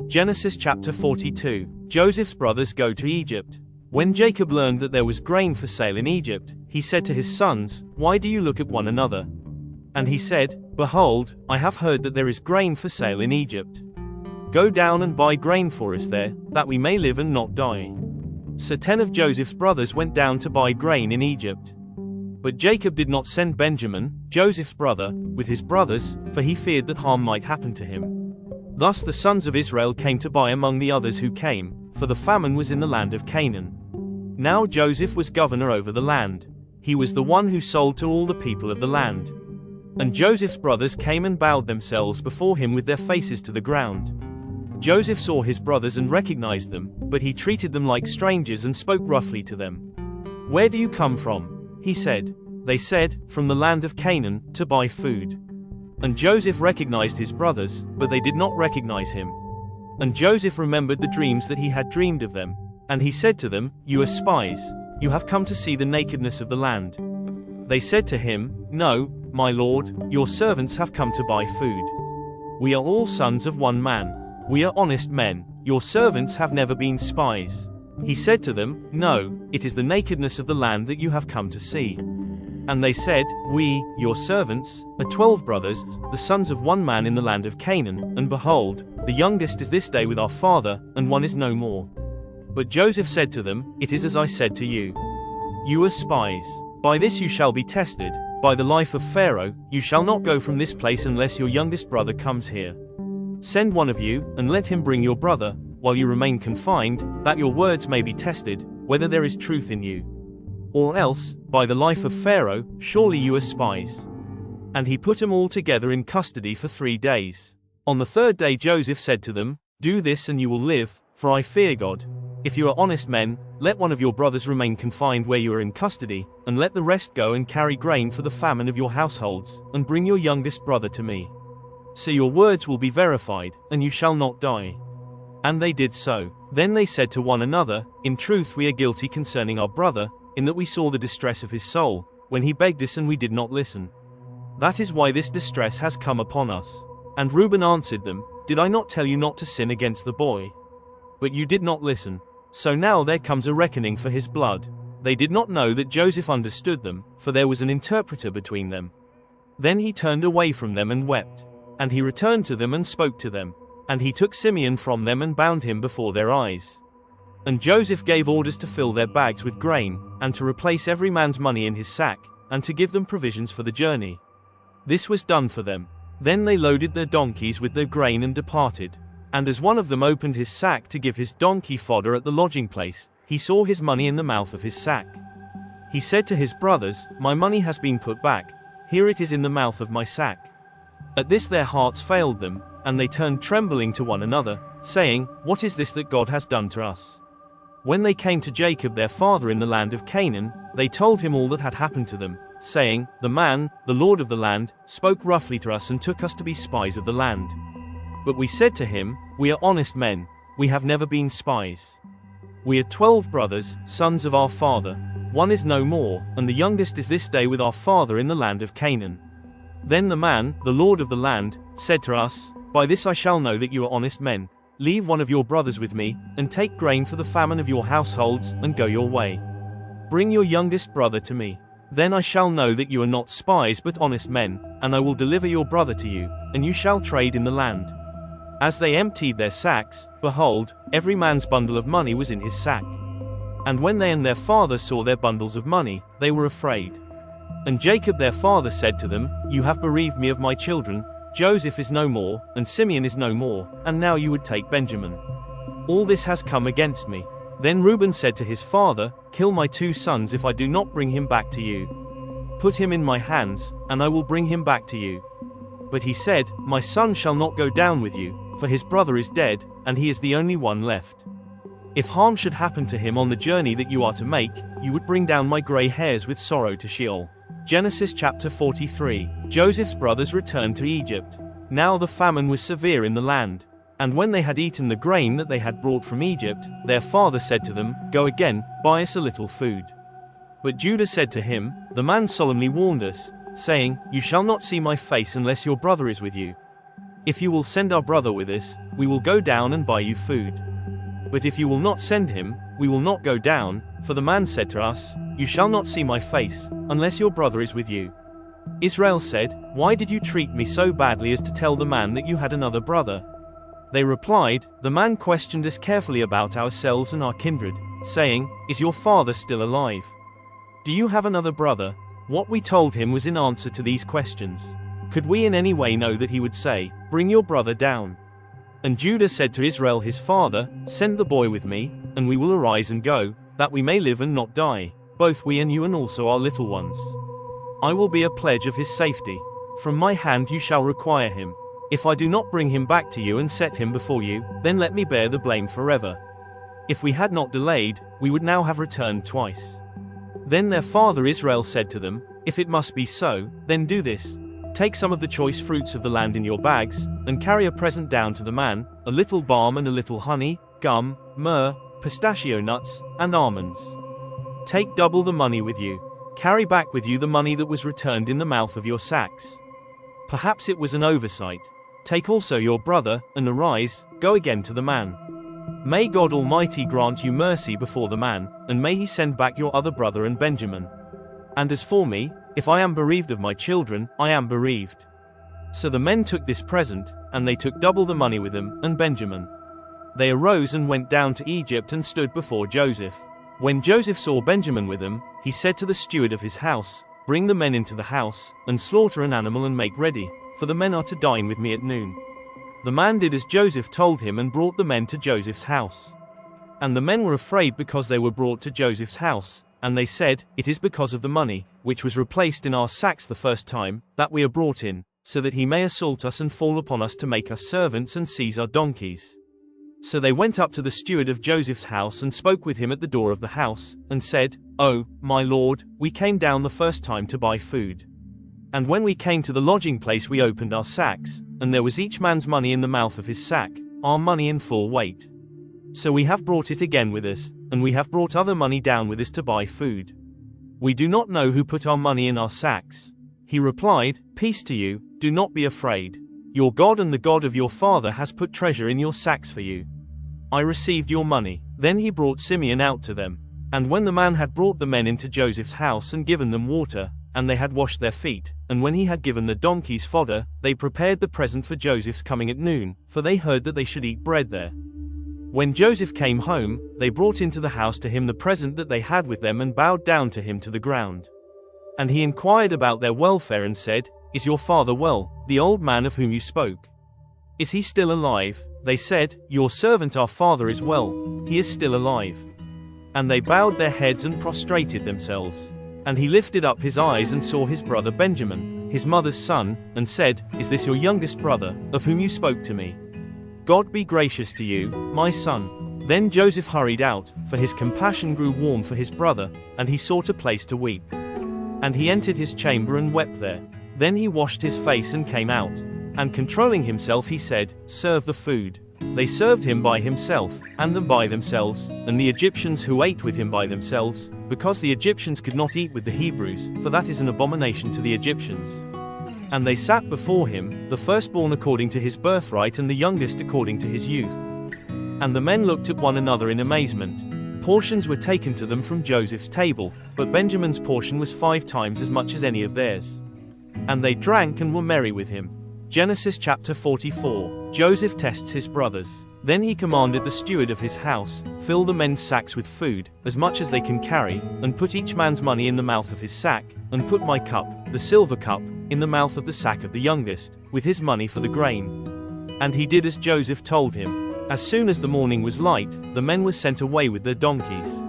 Genesis chapter 42. Joseph's brothers go to Egypt. When Jacob learned that there was grain for sale in Egypt, he said to his sons, "Why do you look at one another?" And he said, "Behold, I have heard that there is grain for sale in Egypt. Go down and buy grain for us there, that we may live and not die." So 10 of Joseph's brothers went down to buy grain in Egypt. But Jacob did not send Benjamin, Joseph's brother, with his brothers, for he feared that harm might happen to him. Thus the sons of Israel came to buy among the others who came, for the famine was in the land of Canaan. Now Joseph was governor over the land. He was the one who sold to all the people of the land. And Joseph's brothers came and bowed themselves before him with their faces to the ground. Joseph saw his brothers and recognized them, but he treated them like strangers and spoke roughly to them. "Where do you come from?" he said. They said, "From the land of Canaan, to buy food." And Joseph recognized his brothers, but they did not recognize him. And Joseph remembered the dreams that he had dreamed of them. And he said to them, "You are spies. You have come to see the nakedness of the land." They said to him, "No, my lord, your servants have come to buy food. We are all sons of one man. We are honest men. Your servants have never been spies." He said to them, "No, it is the nakedness of the land that you have come to see." And they said, "We, your servants, are 12 brothers, the sons of one man in the land of Canaan, and behold, the youngest is this day with our father, and one is no more." But Joseph said to them, "It is as I said to you. You are spies. By this you shall be tested. By the life of Pharaoh, you shall not go from this place unless your youngest brother comes here. Send one of you, and let him bring your brother, while you remain confined, that your words may be tested, whether there is truth in you. Or else, by the life of Pharaoh, surely you are spies." And he put them all together in custody for 3 days. On the 3rd day Joseph said to them, "Do this and you will live, for I fear God. If you are honest men, let one of your brothers remain confined where you are in custody, and let the rest go and carry grain for the famine of your households, and bring your youngest brother to me. So your words will be verified, and you shall not die." And they did so. Then they said to one another, "In truth we are guilty concerning our brother, in that we saw the distress of his soul, when he begged us and we did not listen. That is why this distress has come upon us." And Reuben answered them, "Did I not tell you not to sin against the boy? But you did not listen. So now there comes a reckoning for his blood." They did not know that Joseph understood them, for there was an interpreter between them. Then he turned away from them and wept. And he returned to them and spoke to them. And he took Simeon from them and bound him before their eyes. And Joseph gave orders to fill their bags with grain, and to replace every man's money in his sack, and to give them provisions for the journey. This was done for them. Then they loaded their donkeys with their grain and departed. And as one of them opened his sack to give his donkey fodder at the lodging place, he saw his money in the mouth of his sack. He said to his brothers, "My money has been put back. Here it is in the mouth of my sack." At this their hearts failed them, and they turned trembling to one another, saying, "What is this that God has done to us?" When they came to Jacob their father in the land of Canaan, they told him all that had happened to them, saying, "The man, the lord of the land, spoke roughly to us and took us to be spies of the land. But we said to him, 'We are honest men, we have never been spies. We are 12 brothers, sons of our father. One is no more, and the youngest is this day with our father in the land of Canaan.' Then the man, the lord of the land, said to us, 'By this I shall know that you are honest men. Leave one of your brothers with me, and take grain for the famine of your households, and go your way. Bring your youngest brother to me. Then I shall know that you are not spies but honest men, and I will deliver your brother to you, and you shall trade in the land.' As they emptied their sacks, behold, every man's bundle of money was in his sack. And when they and their father saw their bundles of money, they were afraid. And Jacob their father said to them, 'You have bereaved me of my children. Joseph is no more, and Simeon is no more, and now you would take Benjamin. All this has come against me.' Then Reuben said to his father, 'Kill my 2 sons if I do not bring him back to you. Put him in my hands, and I will bring him back to you.' But he said, 'My son shall not go down with you, for his brother is dead, and he is the only one left. If harm should happen to him on the journey that you are to make, you would bring down my gray hairs with sorrow to Sheol.'" Genesis chapter 43. Joseph's brothers returned to Egypt. Now the famine was severe in the land. And when they had eaten the grain that they had brought from Egypt, their father said to them, "Go again, buy us a little food." But Judah said to him, "The man solemnly warned us, saying, 'You shall not see my face unless your brother is with you.' If you will send our brother with us, we will go down and buy you food. But if you will not send him, we will not go down, for the man said to us, You shall not see my face, unless your brother is with you. Israel said, Why did you treat me so badly as to tell the man that you had another brother? They replied, The man questioned us carefully about ourselves and our kindred, saying, Is your father still alive? Do you have another brother? What we told him was in answer to these questions. Could we in any way know that he would say, Bring your brother down? And Judah said to Israel his father, Send the boy with me, and we will arise and go, that we may live and not die, both we and you and also our little ones. I will be a pledge of his safety. From my hand you shall require him. If I do not bring him back to you and set him before you, then let me bear the blame forever. If we had not delayed, we would now have returned twice. Then their father Israel said to them, If it must be so, then do this. Take some of the choice fruits of the land in your bags, and carry a present down to the man, a little balm and a little honey, gum, myrrh, pistachio nuts, and almonds. Take double the money with you. Carry back with you the money that was returned in the mouth of your sacks. Perhaps it was an oversight. Take also your brother, and arise, go again to the man. May God Almighty grant you mercy before the man, and may he send back your other brother and Benjamin. And as for me, if I am bereaved of my children, I am bereaved. So the men took this present, and they took double the money with them, and Benjamin. They arose and went down to Egypt and stood before Joseph. When Joseph saw Benjamin with them, he said to the steward of his house, Bring the men into the house, and slaughter an animal and make ready, for the men are to dine with me at noon. The man did as Joseph told him and brought the men to Joseph's house. And the men were afraid because they were brought to Joseph's house, and they said, It is because of the money, which was replaced in our sacks the first time, that we are brought in, so that he may assault us and fall upon us to make us servants and seize our donkeys. So they went up to the steward of Joseph's house and spoke with him at the door of the house, and said, Oh, my lord, we came down the first time to buy food. And when we came to the lodging place we opened our sacks, and there was each man's money in the mouth of his sack, our money in full weight. So we have brought it again with us, and we have brought other money down with us to buy food. We do not know who put our money in our sacks. He replied, Peace to you, do not be afraid. Your God and the God of your father has put treasure in your sacks for you. I received your money. Then he brought Simeon out to them. And when the man had brought the men into Joseph's house and given them water, and they had washed their feet, and when he had given the donkeys fodder, they prepared the present for Joseph's coming at noon, for they heard that they should eat bread there. When Joseph came home, they brought into the house to him the present that they had with them and bowed down to him to the ground. And he inquired about their welfare and said, Is your father well, the old man of whom you spoke? Is he still alive? They said, Your servant our father is well, he is still alive. And they bowed their heads and prostrated themselves. And he lifted up his eyes and saw his brother Benjamin, his mother's son, and said, Is this your youngest brother, of whom you spoke to me? God be gracious to you, my son. Then Joseph hurried out, for his compassion grew warm for his brother, and he sought a place to weep. And he entered his chamber and wept there. Then he washed his face and came out. And controlling himself he said, Serve the food. They served him by himself, and them by themselves, and the Egyptians who ate with him by themselves, because the Egyptians could not eat with the Hebrews, for that is an abomination to the Egyptians. And they sat before him, the firstborn according to his birthright and the youngest according to his youth. And the men looked at one another in amazement. Portions were taken to them from Joseph's table, but Benjamin's portion was 5 times as much as any of theirs. And they drank and were merry with him. Genesis chapter 44. Joseph tests his brothers. Then he commanded the steward of his house, Fill the men's sacks with food, as much as they can carry, and put each man's money in the mouth of his sack, and put my cup, the silver cup, in the mouth of the sack of the youngest, with his money for the grain. And he did as Joseph told him. As soon as the morning was light, the men were sent away with their donkeys.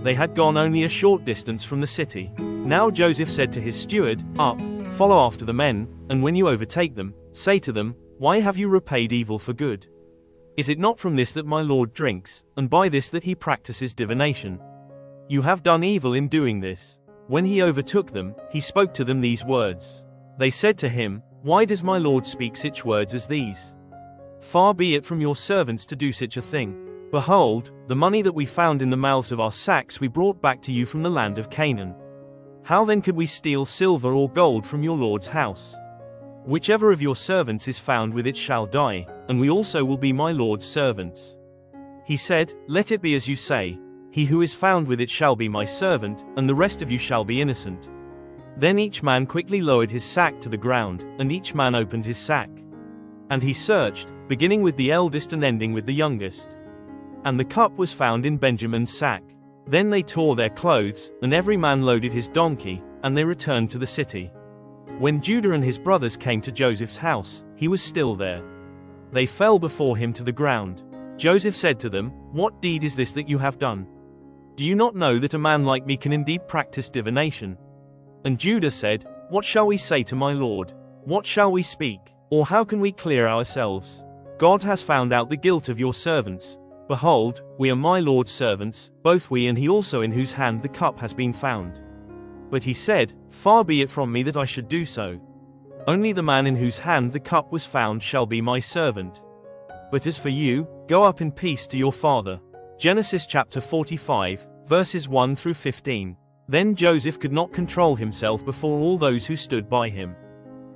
They had gone only a short distance from the city. Now Joseph said to his steward, Up, follow after the men, and when you overtake them, say to them, Why have you repaid evil for good? Is it not from this that my lord drinks, and by this that he practices divination? You have done evil in doing this. When he overtook them, he spoke to them these words. They said to him, Why does my lord speak such words as these? Far be it from your servants to do such a thing. Behold, the money that we found in the mouths of our sacks we brought back to you from the land of Canaan. How then could we steal silver or gold from your lord's house? Whichever of your servants is found with it shall die, and we also will be my lord's servants. He said, Let it be as you say. He who is found with it shall be my servant, and the rest of you shall be innocent. Then each man quickly lowered his sack to the ground, and each man opened his sack. And he searched, beginning with the eldest and ending with the youngest. And the cup was found in Benjamin's sack. Then they tore their clothes, and every man loaded his donkey, and they returned to the city. When Judah and his brothers came to Joseph's house, he was still there. They fell before him to the ground. Joseph said to them, What deed is this that you have done? Do you not know that a man like me can indeed practice divination? And Judah said, What shall we say to my lord? What shall we speak? Or how can we clear ourselves? God has found out the guilt of your servants. Behold, we are my lord's servants, both we and he also in whose hand the cup has been found. But he said, Far be it from me that I should do so. Only the man in whose hand the cup was found shall be my servant. But as for you, go up in peace to your father. Genesis chapter 45, verses 1 through 15. Then Joseph could not control himself before all those who stood by him.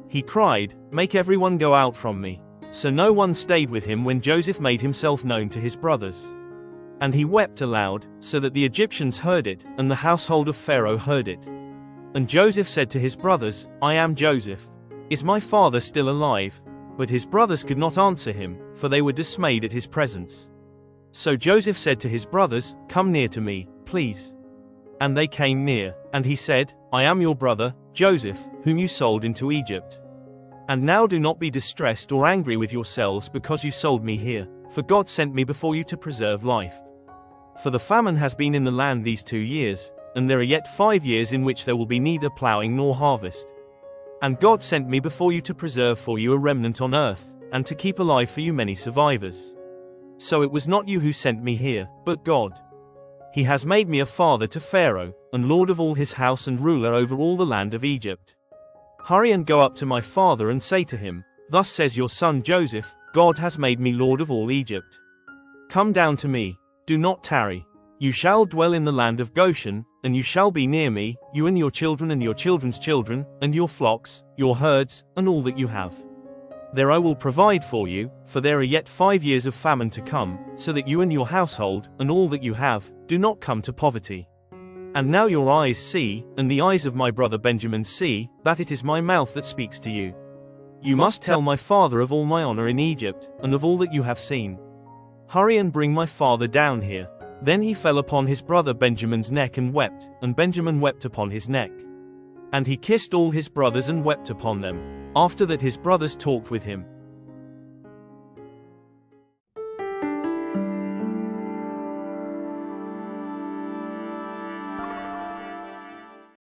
He cried, Make everyone go out from me. So no one stayed with him when Joseph made himself known to his brothers. And he wept aloud, so that the Egyptians heard it, and the household of Pharaoh heard it. And Joseph said to his brothers, I am Joseph. Is my father still alive? But his brothers could not answer him, for they were dismayed at his presence. So Joseph said to his brothers, Come near to me, please. And they came near, and he said, I am your brother, Joseph, whom you sold into Egypt. And now do not be distressed or angry with yourselves because you sold me here, for God sent me before you to preserve life. For the famine has been in the land these 2 years, and there are yet 5 years in which there will be neither plowing nor harvest. And God sent me before you to preserve for you a remnant on earth, and to keep alive for you many survivors. So it was not you who sent me here, but God. He has made me a father to Pharaoh, and lord of all his house and ruler over all the land of Egypt. Hurry and go up to my father and say to him, Thus says your son Joseph, God has made me lord of all Egypt. Come down to me, do not tarry. You shall dwell in the land of Goshen, and you shall be near me, you and your children and your children's children, and your flocks, your herds, and all that you have. There I will provide for you, for there are yet 5 years of famine to come, so that you and your household, and all that you have, do not come to poverty. And now your eyes see, and the eyes of my brother Benjamin see, that it is my mouth that speaks to you. You must tell my father of all my honor in Egypt, and of all that you have seen. Hurry and bring my father down here. Then he fell upon his brother Benjamin's neck and wept, and Benjamin wept upon his neck. And he kissed all his brothers and wept upon them. After that his brothers talked with him.